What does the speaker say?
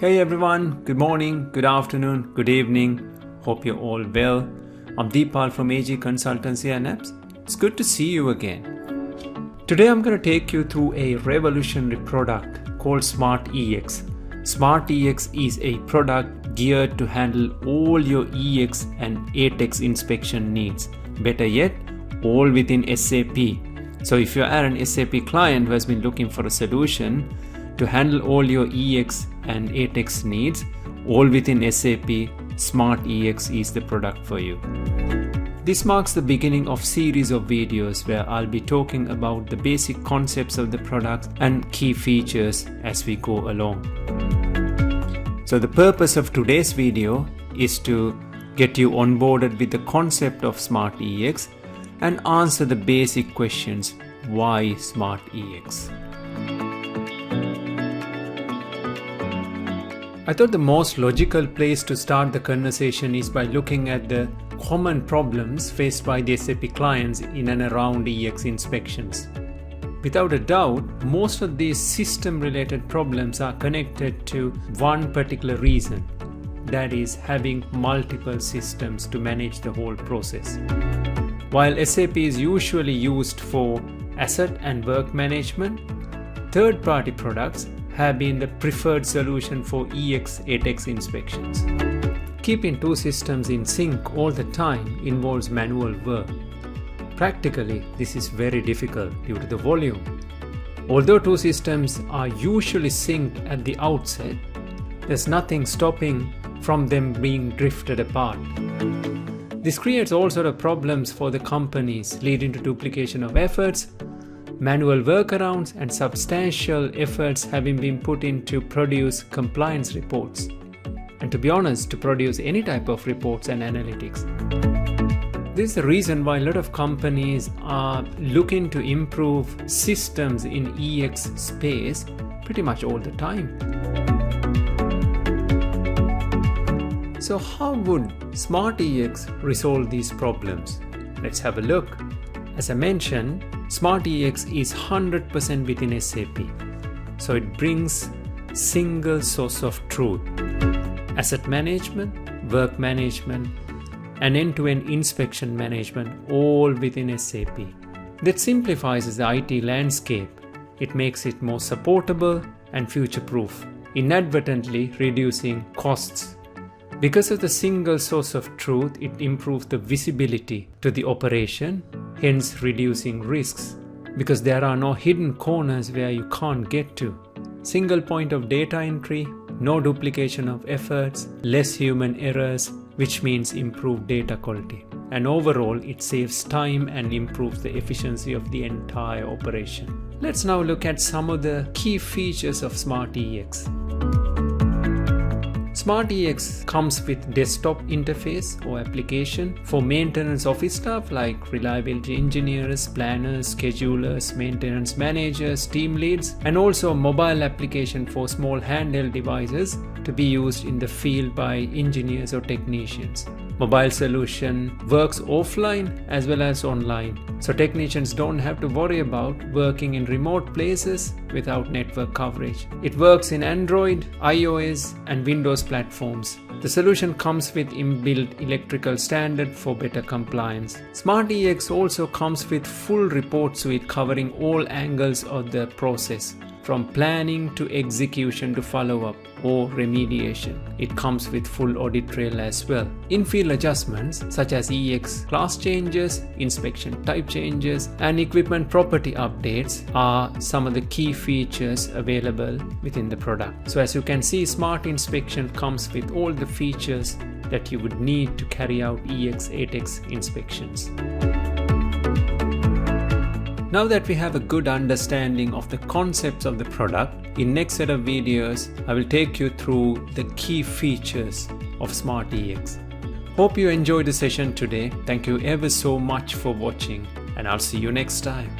Hey everyone, good morning, good afternoon, good evening. Hope you're all well. I'm Deepal from AG Consultancy and Apps. It's good to see you again. Today I'm going to take you through a revolutionary product called SmartEX. SmartEX is a product geared to handle all your EX and ATEX inspection needs. Better yet, all within SAP. So if you are an SAP client who has been looking for a solution to handle all your EX and ATEX needs, all within SAP, SmartEX is the product for you. This marks the beginning of series of videos where I'll be talking about the basic concepts of the product and key features as we go along. So the purpose of today's video is to get you onboarded with the concept of SmartEX and answer the basic questions. Why SmartEX? I thought the most logical place to start the conversation is by looking at the common problems faced by the SAP clients in and around EX inspections. Without a doubt, most of these system-related problems are connected to one particular reason, that is having multiple systems to manage the whole process. While SAP is usually used for asset and work management, third-party products have been the preferred solution for EX/ATEX inspections. Keeping two systems in sync all the time involves manual work. Practically, this is very difficult due to the volume. Although two systems are usually synced at the outset, there's nothing stopping from them being drifted apart. This creates all sorts of problems for the companies, leading to duplication of efforts, manual workarounds, and substantial efforts having been put in to produce compliance reports. And to be honest, to produce any type of reports and analytics. This is the reason why a lot of companies are looking to improve systems in EX space pretty much all the time. So how would SmartEX resolve these problems? Let's have a look. As I mentioned, SmartEX is 100% within SAP. So it brings single source of truth. Asset management, work management, and end-to-end inspection management all within SAP. That simplifies the IT landscape. It makes it more supportable and future-proof, inadvertently reducing costs. Because of the single source of truth, it improves the visibility to the operation, hence reducing risks, because there are no hidden corners where you can't get to. Single point of data entry, no duplication of efforts, less human errors, which means improved data quality. And overall, it saves time and improves the efficiency of the entire operation. Let's now look at some of the key features of SmartEX. SmartEX comes with desktop interface or application for maintenance office staff like reliability engineers, planners, schedulers, maintenance managers, team leads, and also a mobile application for small handheld devices to be used in the field by engineers or technicians. Mobile solution works offline as well as online, so technicians don't have to worry about working in remote places without network coverage. It works in Android, iOS, and Windows platforms. The solution comes with inbuilt electrical standard for better compliance. SmartEX also comes with full report suite covering all angles of the process, from planning to execution to follow-up or remediation. It comes with full audit trail as well. In-field adjustments such as EX class changes, inspection type changes, and equipment property updates are some of the key features available within the product. So as you can see, Smart Inspection comes with all the features that you would need to carry out EX/ATEX inspections. Now that we have a good understanding of the concepts of the product, in next set of videos, I will take you through the key features of SmartEX. Hope you enjoyed the session today. Thank you ever so much for watching, and I'll see you next time.